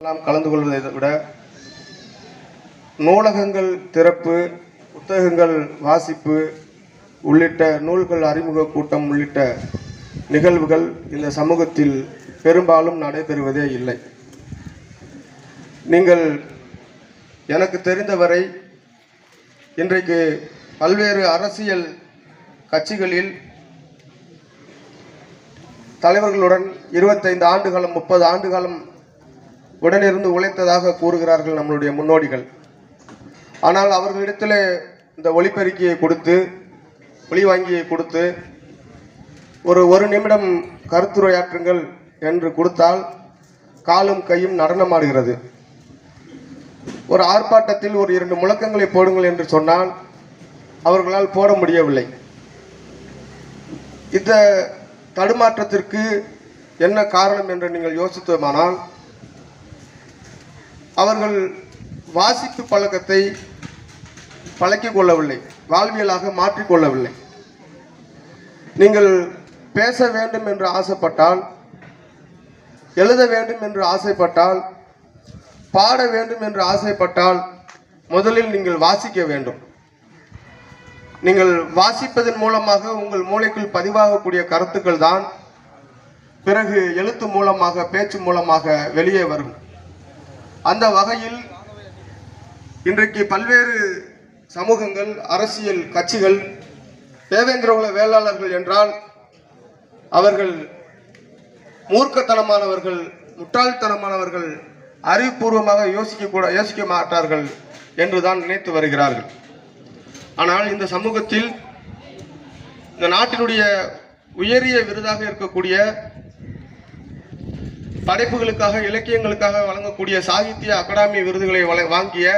எல்லாம் கலந்து கொள்வதை விட நூலகங்கள் திறப்பு, புத்தகங்கள் வாசிப்பு உள்ளிட்ட நூல்கள் அறிமுக கூட்டம் உள்ளிட்ட நிகழ்வுகள் இந்த சமூகத்தில் பெரும்பாலும் நடைபெறுவதே இல்லை. நீங்கள் எனக்கு தெரிந்தவரை இன்றைக்கு பல்வேறு அரசியல் கட்சிகளில் தலைவர்களுடன் 25 ஆண்டுகாலம் 30 ஆண்டுகாலம் உடனிருந்து உழைத்ததாக கூறுகிறார்கள் நம்மளுடைய முன்னோடிகள். ஆனால் அவர்களிடத்தில் இந்த ஒலிபெருக்கியை கொடுத்து, ஒலி வாங்கியை கொடுத்து ஒரு நிமிடம் கருத்துரையாற்றுங்கள் என்று கொடுத்தால் காலும் கையும் நடனமாடுகிறது. ஒரு ஆர்ப்பாட்டத்தில் ஒரு 2 முழக்கங்களை போடுங்கள் என்று சொன்னால் அவர்களால் போட முடியவில்லை. இந்த தடுமாற்றத்திற்கு என்ன காரணம் என்று நீங்கள் யோசித்தோமானால், அவர்கள் வாசிப்பு பழக்கத்தை பழக்கிக் கொள்ளவில்லை, வாழ்வியலாக மாற்றிக்கொள்ளவில்லை. நீங்கள் பேச வேண்டும் என்று ஆசைப்பட்டால், எழுத வேண்டும் என்று ஆசைப்பட்டால், பாட வேண்டும் என்று ஆசைப்பட்டால் முதலில் நீங்கள் வாசிக்க வேண்டும். நீங்கள் வாசிப்பதன் மூலமாக உங்கள் மூளைக்குள் பதிவாகக்கூடிய கருத்துக்கள் தான் பிறகு எழுத்து மூலமாக, பேச்சு மூலமாக வெளியே வரும். அந்த வகையில் இன்றைக்கு பல்வேறு சமூகங்கள், அரசியல் கட்சிகள் தேவேந்திரகுல வேளாளர்கள் என்றால் அவர்கள் மூர்க்கத்தனமானவர்கள், முட்டாள்தனமானவர்கள், அறிவுபூர்வமாக யோசிக்க மாட்டார்கள் என்றுதான் நினைத்து வருகிறார்கள். ஆனால் இந்த சமூகத்தில், இந்த நாட்டினுடைய உயரிய விருதாக இருக்கக்கூடிய படைப்புகளுக்காக, இலக்கியங்களுக்காக வழங்கக்கூடிய சாகித்ய அகாடமி விருதுகளை வாங்கிய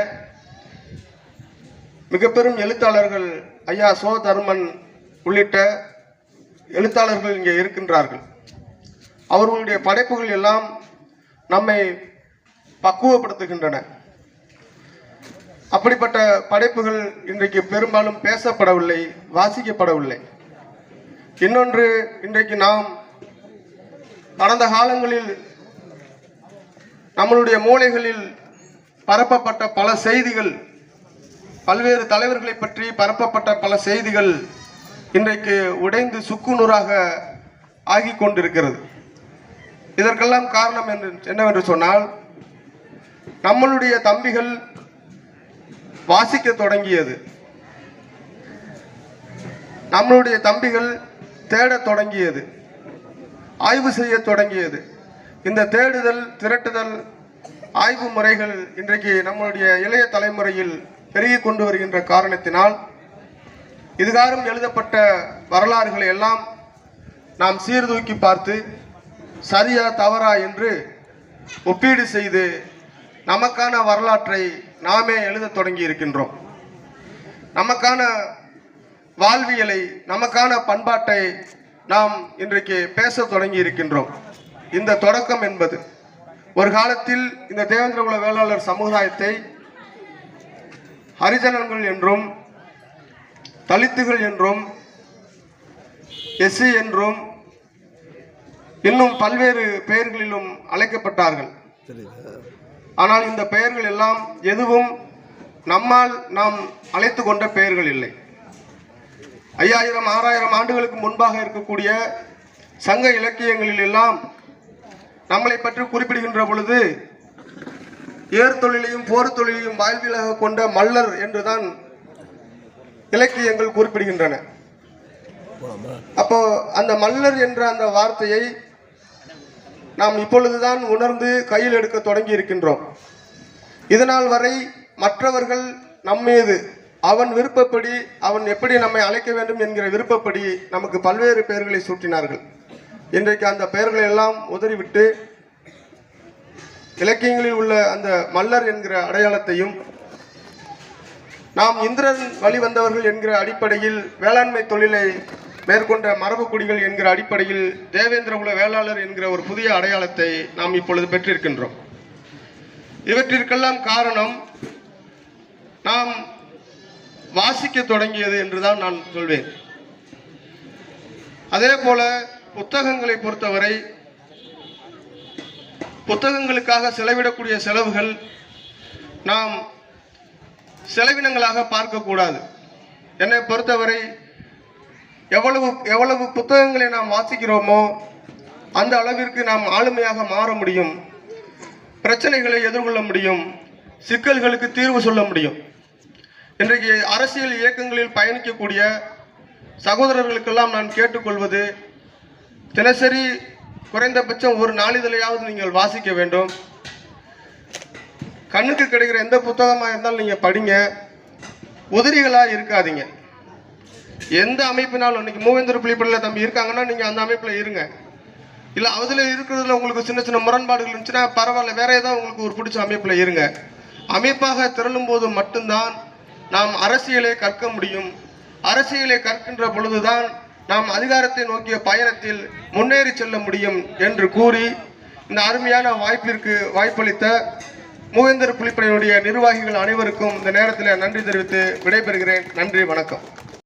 மிக பெரும் எழுத்தாளர்கள் ஐயா சோ தர்மன் உள்ளிட்ட எழுத்தாளர்கள் இங்கே இருக்கின்றார்கள். அவர்களுடைய படைப்புகள் எல்லாம் நம்மை பக்குவப்படுத்துகின்றன. அப்படிப்பட்ட படைப்புகள் இன்றைக்கு பெரும்பாலும் பேசப்படவில்லை, வாசிக்கப்படவில்லை. இன்னொன்று, இன்றைக்கு நாம் கடந்த காலங்களில் நம்மளுடைய மூளைகளில் பரப்பப்பட்ட பல செய்திகள், பல்வேறு தலைவர்களை பற்றி பரப்பப்பட்ட பல செய்திகள் இன்றைக்கு உடைந்து சுக்குநூறாக ஆகி கொண்டிருக்கிறது. இதற்கெல்லாம் காரணம் என்னவென்று சொன்னால், நம்மளுடைய தம்பிகள் வாசிக்க தொடங்கியது, நம்மளுடைய தம்பிகள் தேடத் தொடங்கியது, ஆய்வு செய்ய தொடங்கியது. இந்த தேடுதல், திரட்டுதல், ஆய்வு முறைகள் இன்றைக்கு நம்மளுடைய இளைய தலைமுறையில் பெருகி கொண்டு வருகின்ற காரணத்தினால் இதுகாரும் எழுதப்பட்ட வரலாறுகளை எல்லாம் நாம் சீர்தூக்கி பார்த்து சரியா தவறா என்று ஒப்பீடு செய்து நமக்கான வரலாற்றை நாமே எழுத தொடங்கி இருக்கின்றோம். நமக்கான வாழ்வியலை, நமக்கான பண்பாட்டை நாம் இன்றைக்கு பேச தொடங்கி இருக்கின்றோம். இந்த தொடக்கம் என்பது ஒரு காலத்தில் இந்த தேவேந்திரகுல வேளாளர் சமுதாயத்தை ஹரிஜனங்கள் என்றும், தலித்துகள் என்றும், எஸ்சி என்றும், இன்னும் பல்வேறு பெயர்களிலும் அழைக்கப்பட்டார்கள். ஆனால் இந்த பெயர்கள் எல்லாம் எதுவும் நம்மால் நாம் அழைத்து கொண்ட பெயர்கள் இல்லை. 5000 6000 ஆண்டுகளுக்கு முன்பாக இருக்கக்கூடிய சங்க இலக்கியங்களில் எல்லாம் நம்மளை பற்றி குறிப்பிடுகின்ற பொழுது ஏர் தொழிலையும் போர் தொழிலையும் வாழ்வியலாக கொண்ட மல்லர் என்றுதான் இலக்கியங்கள் குறிப்பிடுகின்றன. அப்போ அந்த மல்லர் என்ற அந்த வார்த்தையை நாம் இப்பொழுதுதான் உணர்ந்து கையில் எடுக்க தொடங்கி இருக்கின்றோம். இதனால் வரை மற்றவர்கள் நம்மீது அவன் விருப்பப்படி, அவன் எப்படி நம்மை அழைக்க வேண்டும் என்கிற விருப்பப்படி நமக்கு பல்வேறு பெயர்களை சூட்டினார்கள். இன்றைக்கு அந்த பெயர்களை எல்லாம் உதறிவிட்டு இலக்கியங்களில் உள்ள அந்த மல்லர் என்கிற அடையாளத்தையும், நாம் இந்திரன் வழி வந்தவர்கள் என்கிற அடிப்படையில் வேளாண்மை தொழிலை மேற்கொண்ட மரபுக்குடிகள் என்கிற அடிப்படையில் தேவேந்திரகுல வேளாளர் என்கிற ஒரு புதிய அடையாளத்தை நாம் இப்பொழுது பெற்றிருக்கின்றோம். இவற்றிற்கெல்லாம் காரணம் நாம் வாசிக்க தொடங்கியது என்றுதான் நான் சொல்வேன். அதே போல புத்தகங்களை பொறுத்தவரை புத்தகங்களுக்காக செலவிடக்கூடிய செலவுகள் நாம் செலவினங்களாக பார்க்கக்கூடாது. என்னை பொறுத்தவரை எவ்வளவு புத்தகங்களை நாம் வாசிக்கிறோமோ அந்த அளவிற்கு நாம் ஆளுமையாக மாற முடியும், பிரச்சனைகளை எதிர்கொள்ள முடியும், சிக்கல்களுக்கு தீர்வு சொல்ல முடியும். இன்றைக்கு அரசியல் இயக்கங்களில் பயணிக்கக்கூடிய சகோதரர்களுக்கெல்லாம் நான் கேட்டுக்கொள்வது, தினசரி குறைந்தபட்சம் ஒரு நாளிதழையாவது நீங்கள் வாசிக்க வேண்டும். கண்ணுக்கு கிடைக்கிற எந்த புத்தகமாக இருந்தாலும் நீங்கள் படிங்க, உதிரிகளாக இருக்காதீங்க. எந்த அமைப்பினாலும் இன்னைக்கு மூவேந்தர் புலிப்படையில் தம்பி இருக்காங்கன்னா நீங்கள் அந்த அமைப்பில் இருங்க. இல்லை அதில் இருக்கிறதுல உங்களுக்கு சின்ன சின்ன முரண்பாடுகள் இருந்துச்சுன்னா பரவாயில்ல, வேற ஏதாவது உங்களுக்கு ஒரு பிடிச்ச அமைப்பில் இருங்க. அமைப்பாக திரளும் போது மட்டும்தான் நாம் அரசியலை கற்க முடியும். அரசியலை கற்கின்ற பொழுதுதான் நாம் அதிகாரத்தை நோக்கிய பயணத்தில் முன்னேறி செல்ல முடியும் என்று கூறி இந்த அருமையான வாய்ப்பிற்கு வாய்ப்பளித்த மூவேந்தர் புலிப்படையினுடைய நிர்வாகிகள் அனைவருக்கும் இந்த நேரத்தில் நன்றி தெரிவித்து விடைபெறுகிறேன். நன்றி, வணக்கம்.